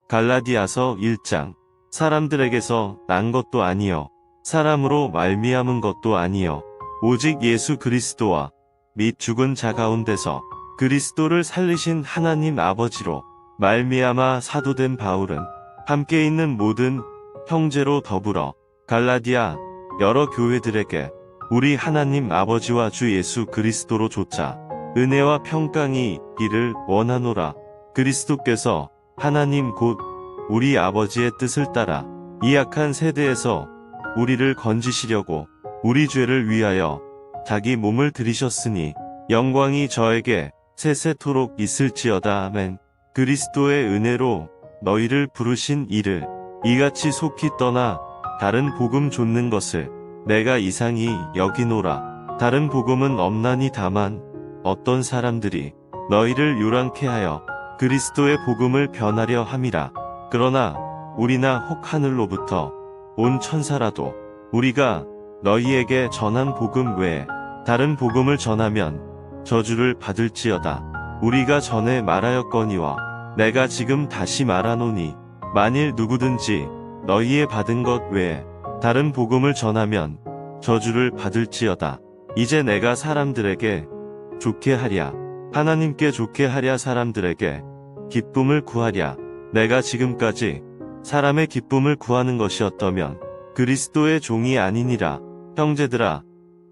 갈라디아서 1장. 사람들에게서 난 것도 아니요 사람으로 말미암은 것도 아니요 오직 예수 그리스도와 및 죽은 자 가운데서 그리스도를 살리신 하나님 아버지로 말미암아 사도된 바울은 함께 있는 모든 형제로 더불어 갈라디아 여러 교회들에게 우리 하나님 아버지와 주 예수 그리스도로 조차 은혜와 평강이 있기를 원하노라. 그리스도께서 하나님 곧 우리 아버지의 뜻을 따라 이 악한 세대에서 우리를 건지시려고 우리 죄를 위하여 자기 몸을 들이셨으니 영광이 저에게 세세토록 있을지어다. 아멘. 그리스도의 은혜로 너희를 부르신 이를 이같이 속히 떠나 다른 복음 좇는 것을 내가 이상히 여기노라. 다른 복음은 없나니 다만 어떤 사람들이 너희를 요란케 하여 그리스도의 복음을 변하려 함이라. 그러나 우리나 혹 하늘로부터 온 천사라도 우리가 너희에게 전한 복음 외에 다른 복음을 전하면 저주를 받을지어다. 우리가 전에 말하였거니와 내가 지금 다시 말하노니 만일 누구든지 너희의 받은 것 외에 다른 복음을 전하면 저주를 받을지어다. 이제 내가 사람들에게 좋게 하랴 하나님께 좋게 하랴 사람들에게 기쁨을 구하랴. 내가 지금까지 사람의 기쁨을 구하는 것이었다면 그리스도의 종이 아니니라. 형제들아,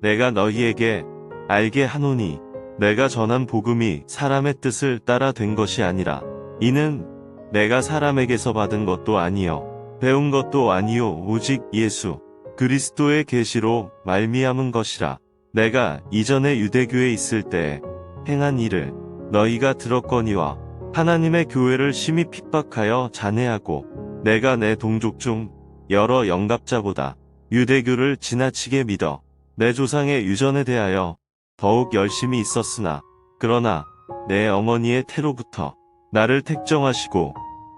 내가 너희에게 알게 하노니 내가 전한 복음이 사람의 뜻을 따라 된 것이 아니라 이는 내가 사람에게서 받은 것도 아니요 배운 것도 아니요 오직 예수 그리스도의 계시로 말미암은 것이라. 내가 이전에 유대교에 있을 때에 행한 일을 너희가 들었거니와 하나님의 교회를 심히 핍박하여 잔해하고 내가 내 동족 중 여러 영갑자보다 유대교를 지나치게 믿어 내 조상의 유전에 대하여 더욱 열심히 있었으나 그러나 내 어머니의 태로부터 나를 택정하시고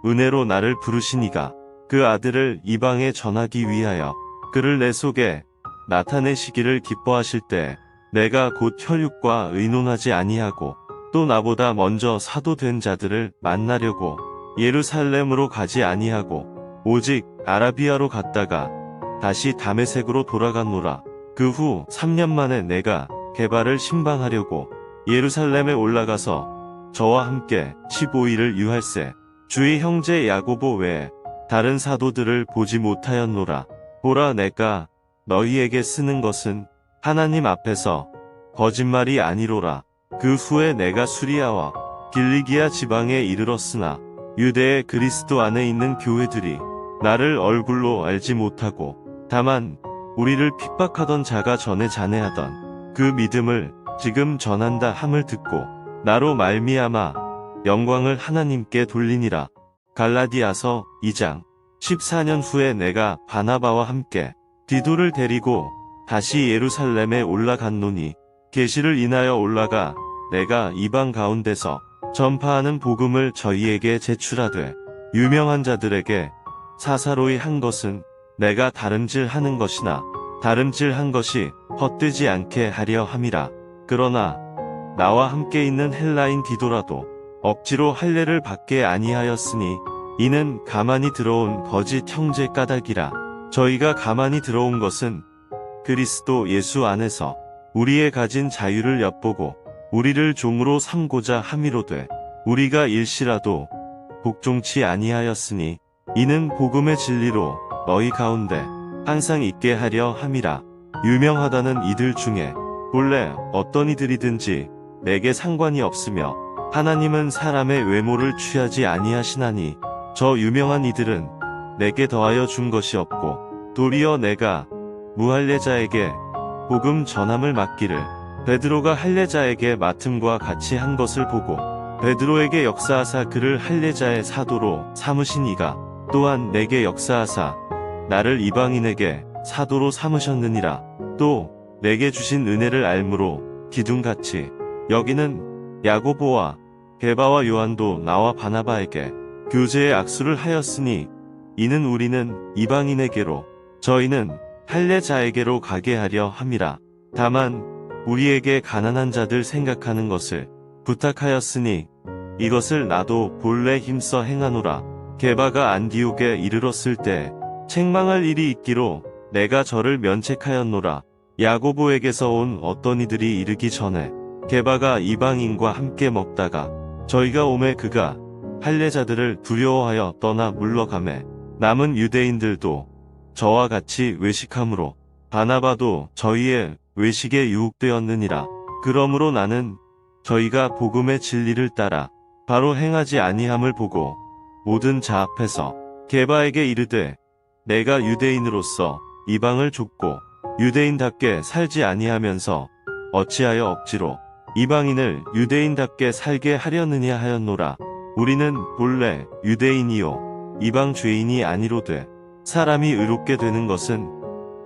은혜로 나를 부르시니가 그 아들을 이방에 전하기 위하여 그를 내 속에 나타내시기를 기뻐하실 때 내가 곧 혈육과 의논하지 아니하고 또 나보다 먼저 사도된 자들을 만나려고 예루살렘으로 가지 아니하고 오직 아라비아로 갔다가 다시 다메섹으로 돌아갔노라. 그 후 3년 만에 내가 게바를 신방하려고 예루살렘에 올라가서 저와 함께 15일을 유할세 주의 형제 야고보 외에 다른 사도들을 보지 못하였노라. 보라, 내가 너희에게 쓰는 것은 하나님 앞에서 거짓말이 아니로라. 그 후에 내가 수리아와 길리기아 지방에 이르렀으나 유대의 그리스도 안에 있는 교회들이 나를 얼굴로 알지 못하고 다만 우리를 핍박하던 자가 전에 잔해하던 그 믿음을 지금 전한다 함을 듣고 나로 말미암아 영광을 하나님께 돌리니라. 갈라디아서 2장. 14년 후에 내가 바나바와 함께 디도를 데리고 다시 예루살렘에 올라갔노니 계시를 인하여 올라가 내가 이방 가운데서 전파하는 복음을 저희에게 제출하되 유명한 자들에게 사사로이 한 것은 내가 다름질하는 것이나 다름질한 것이 헛되지 않게 하려 함이라. 그러나 나와 함께 있는 헬라인 디도라도 억지로 할례를 받게 아니하였으니 이는 가만히 들어온 거짓 형제 까닭이라. 저희가 가만히 들어온 것은 그리스도 예수 안에서 우리의 가진 자유를 엿보고 우리를 종으로 삼고자 함이로되 우리가 일시라도 복종치 아니하였으니 이는 복음의 진리로 너희 가운데 항상 있게 하려 함이라. 유명하다는 이들 중에 본래 어떤 이들이든지 내게 상관이 없으며 하나님은 사람의 외모를 취하지 아니하시나니 저 유명한 이들은 내게 더하여 준 것이 없고 도리어 내가 무할례자에게 복음 전함을 맡기를 베드로가 할례자에게 맡음과 같이 한 것을 보고 베드로에게 역사하사 그를 할례자의 사도로 삼으신 이가 또한 내게 역사하사 나를 이방인에게 사도로 삼으셨느니라. 또 내게 주신 은혜를 알므로 기둥같이 여기는 야고보와 게바와 요한도 나와 바나바에게 교제의 악수를 하였으니 이는 우리는 이방인에게로 저희는 할례자에게로 가게 하려 함이라. 다만 우리에게 가난한 자들 생각하는 것을 부탁하였으니 이것을 나도 본래 힘써 행하노라. 게바가 안디옥에 이르렀을 때 책망할 일이 있기로 내가 저를 면책하였노라. 야고보에게서 온 어떤 이들이 이르기 전에 게바가 이방인과 함께 먹다가 저희가 오매 그가 할례자들을 두려워하여 떠나 물러가매 남은 유대인들도 저와 같이 외식함으로 바나바도 저희의 외식에 유혹되었느니라. 그러므로 나는 저희가 복음의 진리를 따라 바로 행하지 아니함을 보고 모든 자 앞에서 게바에게 이르되 내가 유대인으로서 이방을 좇고 유대인답게 살지 아니하면서 어찌하여 억지로 이방인을 유대인답게 살게 하려느냐 하였노라. 우리는 본래 유대인이요 이방 죄인이 아니로되 사람이 의롭게 되는 것은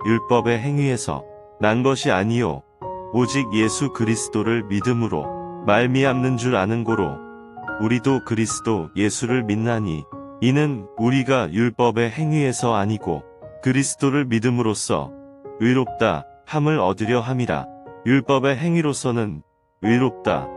율법의 행위에서 난 것이 아니요 오직 예수 그리스도를 믿음으로 말미암는 줄 아는 고로 우리도 그리스도 예수를 믿나니 이는 우리가 율법의 행위에서 아니고 그리스도를 믿음으로써 의롭다 함을 얻으려 함이라. 율법의 행위로서는 의롭다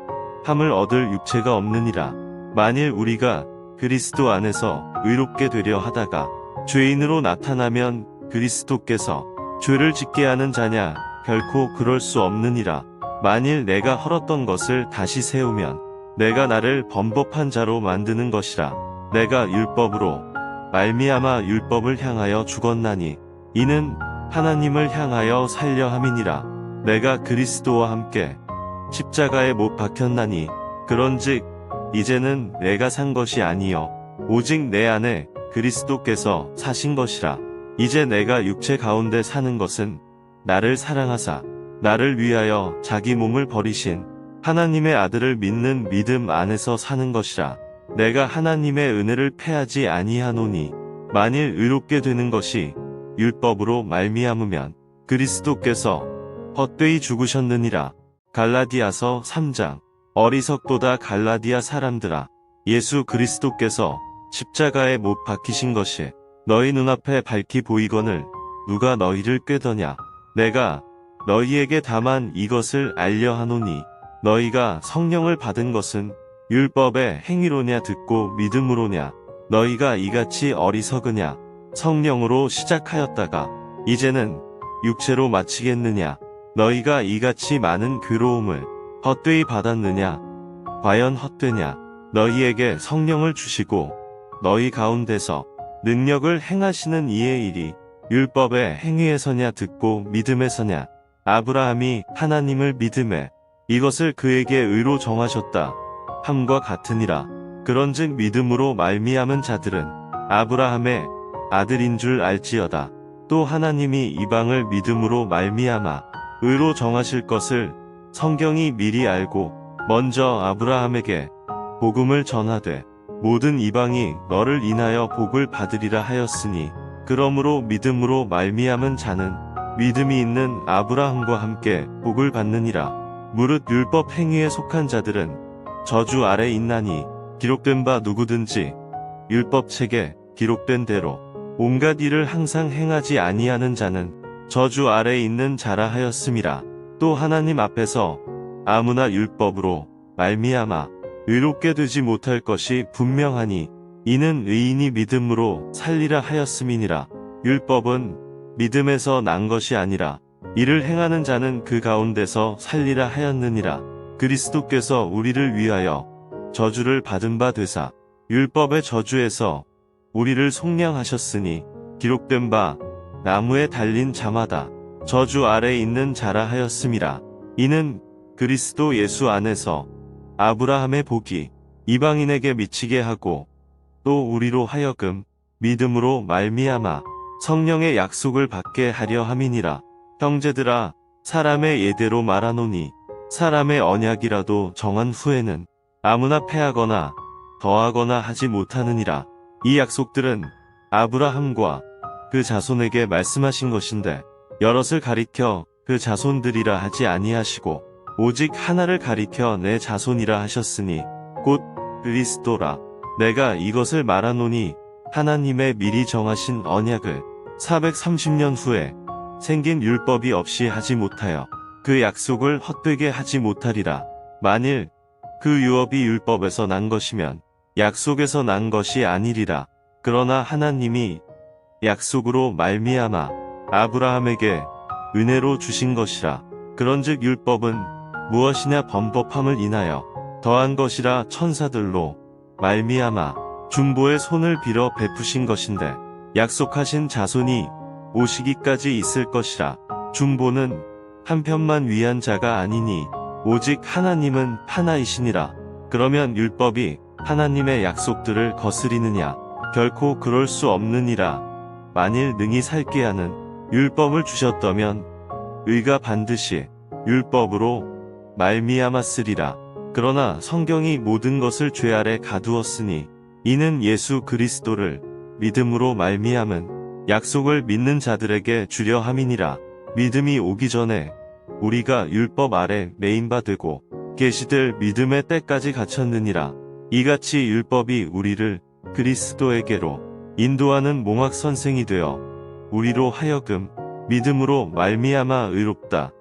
함을 얻을 육체가 없느니라. 만일 우리가 그리스도 안에서 의롭게 되려 하다가 죄인으로 나타나면 그리스도께서 죄를 짓게 하는 자냐? 결코 그럴 수 없느니라. 만일 내가 헐었던 것을 다시 세우면 내가 나를 범법한 자로 만드는 것이라. 내가 율법으로 말미암아 율법을 향하여 죽었나니 이는 하나님을 향하여 살려 함이니라. 내가 그리스도와 함께 십자가에 못 박혔나니 그런즉 이제는 내가 산 것이 아니요 오직 내 안에 그리스도께서 사신 것이라. 이제 내가 육체 가운데 사는 것은 나를 사랑하사 나를 위하여 자기 몸을 버리신 하나님의 아들을 믿는 믿음 안에서 사는 것이라. 내가 하나님의 은혜를 패하지 아니하노니 만일 의롭게 되는 것이 율법으로 말미암으면 그리스도께서 헛되이 죽으셨느니라. 갈라디아서 3장. 어리석도다 갈라디아 사람들아, 예수 그리스도께서 십자가에 못 박히신 것이 너희 눈앞에 밝히 보이거늘 누가 너희를 꾀더냐. 내가 너희에게 다만 이것을 알려 하노니 너희가 성령을 받은 것은 율법의 행위로냐 듣고 믿음으로냐. 너희가 이같이 어리석으냐. 성령으로 시작하였다가 이제는 육체로 마치겠느냐. 너희가 이같이 많은 괴로움을 헛되이 받았느냐. 과연 헛되냐. 너희에게 성령을 주시고 너희 가운데서 능력을 행하시는 이의 일이 율법의 행위에서냐 듣고 믿음에서냐. 아브라함이 하나님을 믿음에 이것을 그에게 의로 정하셨다 함과 같으니라. 그런즉 믿음으로 말미암은 자들은 아브라함의 아들인 줄 알지어다. 또 하나님이 이방을 믿음으로 말미암아 의로 정하실 것을 성경이 미리 알고 먼저 아브라함에게 복음을 전하되 모든 이방이 너를 인하여 복을 받으리라 하였으니 그러므로 믿음으로 말미암은 자는 믿음이 있는 아브라함과 함께 복을 받느니라. 무릇 율법 행위에 속한 자들은 저주 아래 있나니 기록된 바 누구든지 율법책에 기록된 대로 온갖 일을 항상 행하지 아니하는 자는 저주 아래 있는 자라 하였음이라. 또 하나님 앞에서 아무나 율법으로 말미암아 의롭게 되지 못할 것이 분명하니 이는 의인이 믿음으로 살리라 하였음이니라. 율법은 믿음에서 난 것이 아니라 이를 행하는 자는 그 가운데서 살리라 하였느니라. 그리스도께서 우리를 위하여 저주를 받은 바 되사 율법의 저주에서 우리를 속량하셨으니 기록된 바 나무에 달린 자마다 저주 아래 있는 자라 하였음이라. 이는 그리스도 예수 안에서 아브라함의 복이 이방인에게 미치게 하고 또 우리로 하여금 믿음으로 말미암아 성령의 약속을 받게 하려 함이니라. 형제들아, 사람의 예대로 말하노니 사람의 언약이라도 정한 후에는 아무나 패하거나 더하거나 하지 못하느니라. 이 약속들은 아브라함과 그 자손에게 말씀하신 것인데 여럿을 가리켜 그 자손들이라 하지 아니하시고 오직 하나를 가리켜 내 자손이라 하셨으니 곧 그리스도라. 내가 이것을 말하노니 하나님의 미리 정하신 언약을 430년 후에 생긴 율법이 없이 하지 못하여 그 약속을 헛되게 하지 못하리라. 만일 그 유업이 율법에서 난 것이면 약속에서 난 것이 아니리라. 그러나 하나님이 약속으로 말미암아 아브라함에게 은혜로 주신 것이라. 그런즉 율법은 무엇이냐 범법함을 인하여 더한 것이라 천사들로 말미암아 중보의 손을 빌어 베푸신 것인데 약속하신 자손이 오시기까지 있을 것이라. 중보는 한편만 위한 자가 아니니 오직 하나님은 하나이시니라. 그러면 율법이 하나님의 약속들을 거스리느냐? 결코 그럴 수 없느니라. 만일 능히 살게 하는 율법을 주셨다면 의가 반드시 율법으로 말미암았으리라. 그러나 성경이 모든 것을 죄 아래 가두었으니 이는 예수 그리스도를 믿음으로 말미암은 약속을 믿는 자들에게 주려 함이니라. 믿음이 오기 전에 우리가 율법 아래 매인바 되고 계시될 믿음의 때까지 갇혔느니라. 이같이 율법이 우리를 그리스도에게로 인도하는 몽학 선생이 되어 우리로 하여금 믿음으로 말미암아 의롭다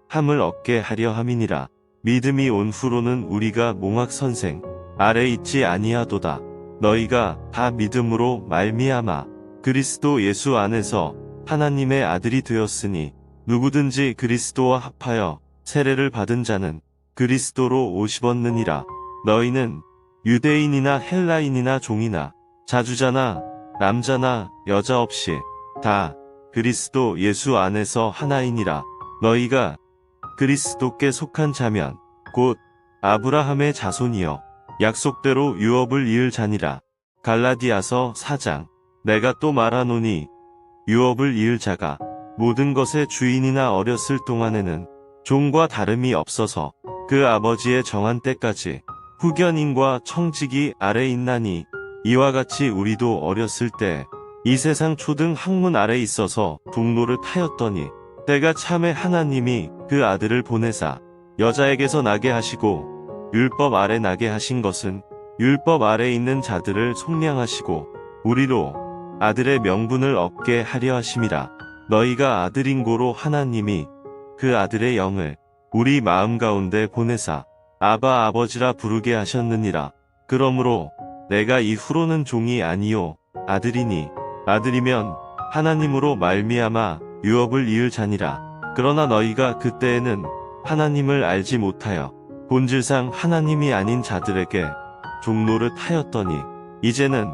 함을 얻게 하려 함이니라. 믿음이 온 후로는 우리가 몽학 선생 아래 있지 아니하도다. 너희가 다 믿음으로 말미암아 그리스도 예수 안에서 하나님의 아들이 되었으니 누구든지 그리스도와 합하여 세례를 받은 자는 그리스도로 옷 입었느니라. 너희는 유대인이나 헬라인이나 종이나 자주자나 남자나 여자 없이 다 그리스도 예수 안에서 하나이니라. 너희가 그리스도께 속한 자면 곧 아브라함의 자손이여 약속대로 유업을 이을 자니라. 갈라디아서 4장. 내가 또 말하노니 유업을 이을 자가 모든 것의 주인이나 어렸을 동안에는 종과 다름이 없어서 그 아버지의 정한 때까지 후견인과 청지기 아래 있나니 이와 같이 우리도 어렸을 때 이 세상 초등 학문 아래 있어서 동로를 타였더니 때가 참에 하나님이 그 아들을 보내사 여자에게서 나게 하시고 율법 아래 나게 하신 것은 율법 아래 있는 자들을 속량하시고 우리로 아들의 명분을 얻게 하려 하심이라. 너희가 아들인 고로 하나님이 그 아들의 영을 우리 마음 가운데 보내사 아바 아버지라 부르게 하셨느니라. 그러므로 내가 이후로는 종이 아니요 아들이니 아들이면 하나님으로 말미암아 유업을 이을 자니라. 그러나 너희가 그때에는 하나님을 알지 못하여 본질상 하나님이 아닌 자들에게 종노릇 하였더니 이제는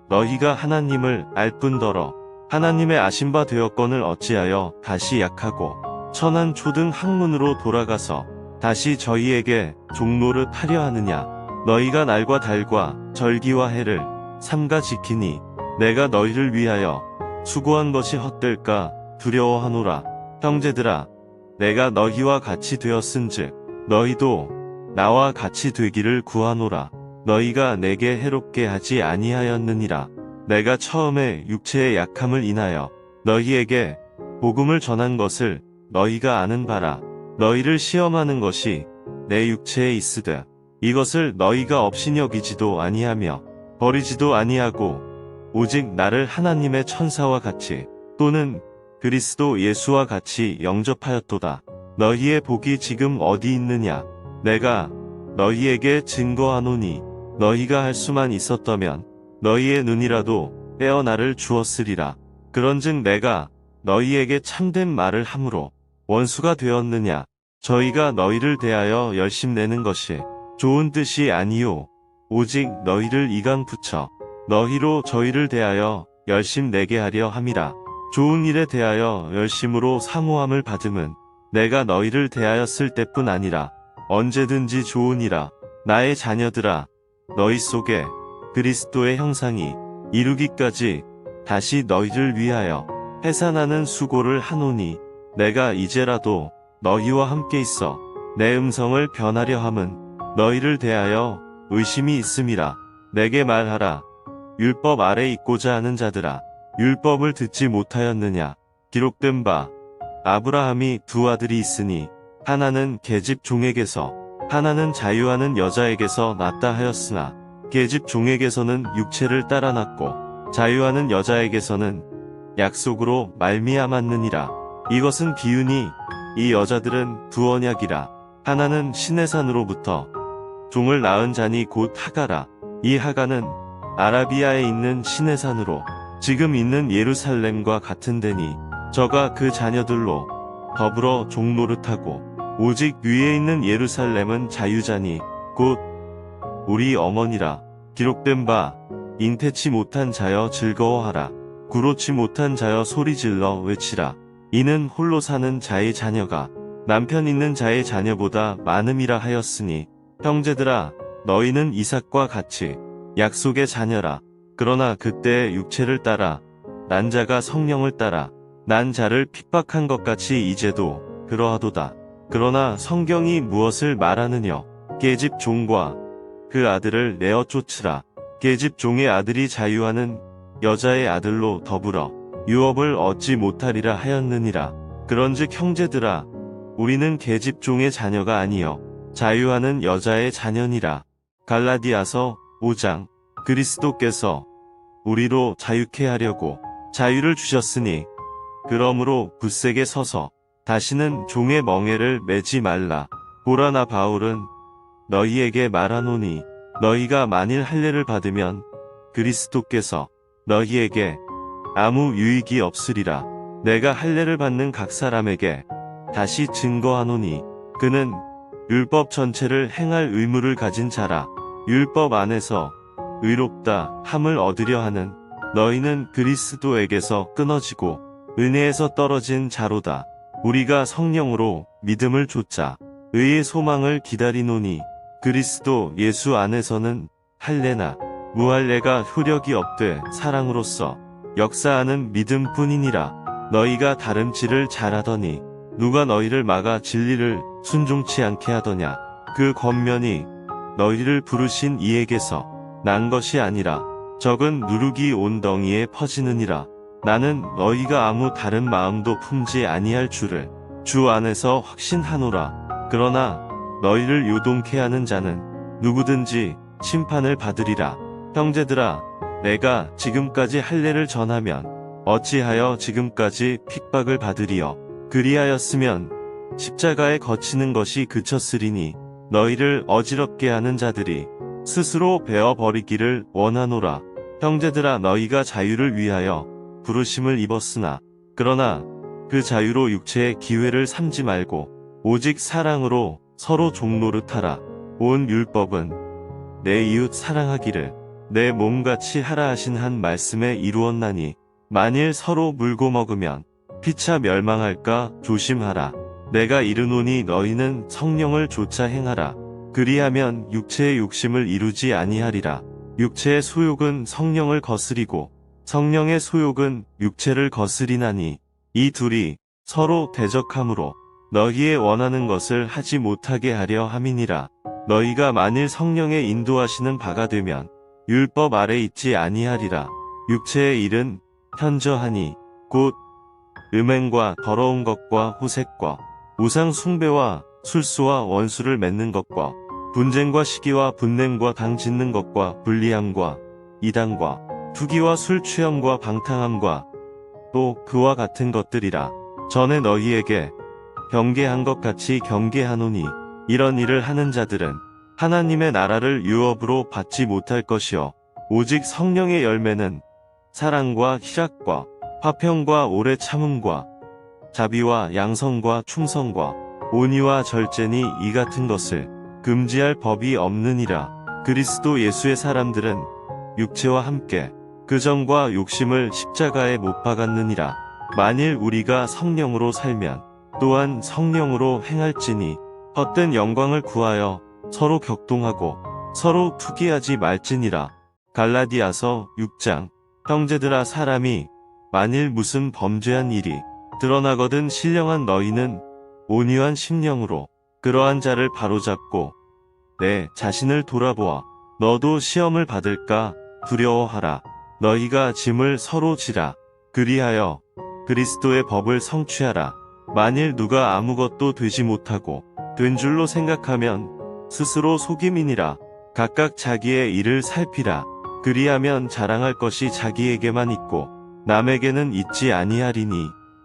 너희가 하나님을 알 뿐더러 하나님의 아신 바 되었거늘 어찌하여 다시 약하고 천한 초등 학문으로 돌아가서 다시 저희에게 종노릇 하려 하느냐. 너희가 날과 달과 절기와 해를 삼가 지키니 내가 너희를 위하여 수고한 것이 헛될까 두려워하노라. 형제들아, 내가 너희와 같이 되었은즉 너희도 나와 같이 되기를 구하노라. 너희가 내게 해롭게 하지 아니하였느니라. 내가 처음에 육체의 약함을 인하여 너희에게 복음을 전한 것을 너희가 아는 바라. 너희를 시험하는 것이 내 육체에 있으되 이것을 너희가 업신 여기지도 아니하며 버리지도 아니하고 오직 나를 하나님의 천사와 같이 또는 그리스도 예수와 같이 영접하였도다. 너희의 복이 지금 어디 있느냐? 내가 너희에게 증거하노니 너희가 할 수만 있었다면 너희의 눈이라도 떼어 나를 주었으리라. 그런즉 내가 너희에게 참된 말을 함으로 원수가 되었느냐? 저희가 너희를 대하여 열심내는 것이 좋은 뜻이 아니요 오직 너희를 이강 붙여 너희로 저희를 대하여 열심내게 하려 함이라. 좋은 일에 대하여 열심으로 사모함을 받음은 내가 너희를 대하였을 때뿐 아니라 언제든지 좋으니라. 나의 자녀들아, 너희 속에 그리스도의 형상이 이루기까지 다시 너희를 위하여 해산하는 수고를 하노니 내가 이제라도 너희와 함께 있어 내 음성을 변하려 함은 너희를 대하여 의심이 있음이라. 내게 말하라. 율법 아래 있고자 하는 자들아, 율법을 듣지 못하였느냐? 기록된 바 아브라함이 두 아들이 있으니 하나는 계집 종에게서 하나는 자유하는 여자에게서 났다 하였으나 계집 종에게서는 육체를 따라 났고 자유하는 여자에게서는 약속으로 말미암았느니라. 이것은 비유니 이 여자들은 두 언약이라. 하나는 시내산으로부터 종을 낳은 자니 곧 하가라. 이 하가는 아라비아에 있는 시내산으로 지금 있는 예루살렘과 같은 데니 저가 그 자녀들로 더불어 종노릇하고 오직 위에 있는 예루살렘은 자유자니 곧 우리 어머니라. 기록된 바 잉태치 못한 자여 즐거워하라. 구로치 못한 자여 소리질러 외치라. 이는 홀로 사는 자의 자녀가 남편 있는 자의 자녀보다 많음이라 하였으니 형제들아 너희는 이삭과 같이 약속의 자녀라. 그러나 그때의 육체를 따라 난 자가 성령을 따라 난 자를 핍박한 것 같이 이제도 그러하도다. 그러나 성경이 무엇을 말하느냐? 계집 종과 그 아들을 내어 쫓으라. 계집 종의 아들이 자유하는 여자의 아들로 더불어 유업을 얻지 못하리라 하였느니라. 그런즉 형제들아 우리는 계집 종의 자녀가 아니여 자유하는 여자의 자녀니라. 갈라디아서 5장. 그리스도께서 우리로 자유케 하려고 자유를 주셨으니 그러므로 굳세게 서서 다시는 종의 멍에를 매지 말라. 보라 나 바울은 너희에게 말하노니 너희가 만일 할례를 받으면 그리스도께서 너희에게 아무 유익이 없으리라. 내가 할례를 받는 각 사람에게 다시 증거하노니 그는 율법 전체를 행할 의무를 가진 자라. 율법 안에서 의롭다 함을 얻으려 하는 너희는 그리스도에게서 끊어지고 은혜에서 떨어진 자로다. 우리가 성령으로 믿음을 좇자 의의 소망을 기다리노니 그리스도 예수 안에서는 할례나 무할례가 효력이 없되 사랑으로서 역사하는 믿음뿐이니라. 너희가 다름질을 잘하더니 누가 너희를 막아 진리를 순종치 않게 하더냐? 그 권면이 너희를 부르신 이에게서 난 것이 아니라 적은 누룩이 온 덩이에 퍼지느니라. 나는 너희가 아무 다른 마음도 품지 아니할 줄을 주 안에서 확신하노라. 그러나 너희를 요동케 하는 자는 누구든지 심판을 받으리라. 형제들아 내가 지금까지 할례를 전하면 어찌하여 지금까지 핍박을 받으리요? 그리하였으면 십자가에 거치는 것이 그쳤으리니 너희를 어지럽게 하는 자들이 스스로 베어버리기를 원하노라. 형제들아 너희가 자유를 위하여 부르심을 입었으나 그러나 그 자유로 육체의 기회를 삼지 말고 오직 사랑으로 서로 종노릇하라. 온 율법은 내 이웃 사랑하기를 내 몸같이 하라 하신 한 말씀에 이루었나니 만일 서로 물고 먹으면 피차 멸망할까 조심하라. 내가 이르노니 너희는 성령을 조차 행하라. 그리하면 육체의 욕심을 이루지 아니하리라. 육체의 소욕은 성령을 거스리고 성령의 소욕은 육체를 거스리나니 이 둘이 서로 대적하므로 너희의 원하는 것을 하지 못하게 하려 함이니라. 너희가 만일 성령의 인도하시는 바가 되면 율법 아래 있지 아니하리라. 육체의 일은 현저하니 곧 음행과 더러운 것과 호색과 우상 숭배와 술수와 원수를 맺는 것과 분쟁과 시기와 분냄과 당 짓는 것과 불리함과 이단과 투기와 술 취함과 방탕함과 또 그와 같은 것들이라. 전에 너희에게 경계한 것 같이 경계하노니 이런 일을 하는 자들은 하나님의 나라를 유업으로 받지 못할 것이요 오직 성령의 열매는 사랑과 희락과 화평과 오래 참음과 자비와 양성과 충성과 온유와 절제니 이 같은 것을 금지할 법이 없느니라. 그리스도 예수의 사람들은 육체와 함께 그 정과 욕심을 십자가에 못 박았느니라. 만일 우리가 성령으로 살면 또한 성령으로 행할지니 헛된 영광을 구하여 서로 격동하고 서로 투기하지 말지니라. 갈라디아서 6장. 형제들아 사람이 만일 무슨 범죄한 일이 드러나거든 신령한 너희는 온유한 심령으로 그러한 자를 바로잡고 내 자신을 돌아보아 너도 시험을 받을까 두려워하라. 너희가 짐을 서로 지라. 그리하여 그리스도의 법을 성취하라. 만일 누가 아무것도 되지 못하고 된 줄로 생각하면 스스로 속임이니라. 각각 자기의 일을 살피라. 그리하면 자랑할 것이 자기에게만 있고 남에게는 있지 아니하리니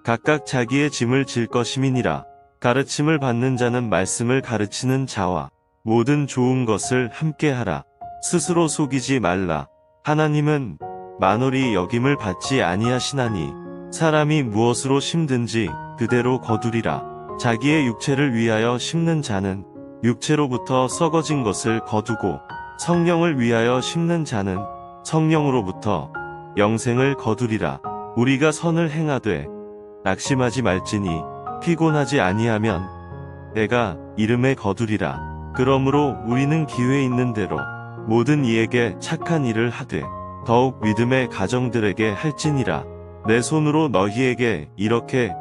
각각 자기의 짐을 질 것임이니라. 가르침을 받는 자는 말씀을 가르치는 자와 모든 좋은 것을 함께하라. 스스로 속이지 말라. 하나님은 만홀히 여김을 받지 아니하시나니 사람이 무엇으로 심든지 그대로 거두리라. 자기의 육체를 위하여 심는 자는 육체로부터 썩어진 것을 거두고 성령을 위하여 심는 자는 성령으로부터 영생을 거두리라. 우리가 선을 행하되 낙심하지 말지니 피곤하지 아니하면 내가 이름에 거두리라. 그러므로 우리는 기회 있는 대로 모든 이에게 착한 일을 하되 더욱 믿음의 가정들에게 할지니라. 내 손으로 너희에게 이렇게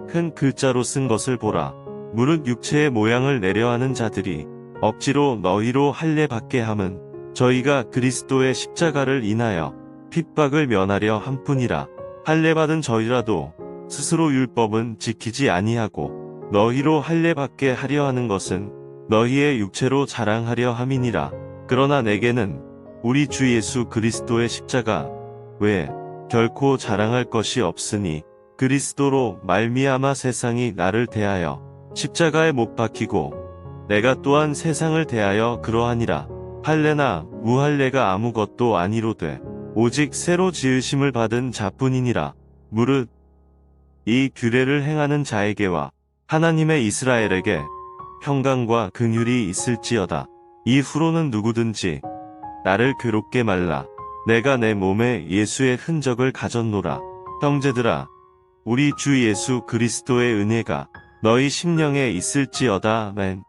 큰 글자로 쓴 것을 보라. 무릇 육체의 모양을 내려하는 자들이 억지로 너희로 할례 받게 함은 저희가 그리스도의 십자가를 인하여 핍박을 면하려 함뿐이라. 할례 받은 저희라도 스스로 율법은 지키지 아니하고 너희로 할례 받게 하려 하는 것은 너희의 육체로 자랑하려 함이니라. 그러나 내게는 우리 주 예수 그리스도의 십자가 외에 결코 자랑할 것이 없으니 그리스도로 말미암아 세상이 나를 대하여 십자가에 못 박히고 내가 또한 세상을 대하여 그러하니라. 할례나 무할례가 아무것도 아니로되 오직 새로 지으심을 받은 자뿐이니라. 무릇 이 규례를 행하는 자에게와 하나님의 이스라엘에게 평강과 긍휼이 있을지어다. 이후로는 누구든지 나를 괴롭게 말라. 내가 내 몸에 예수의 흔적을 가졌노라. 형제들아, 우리 주 예수 그리스도의 은혜가 너희 심령에 있을지어다. 아멘.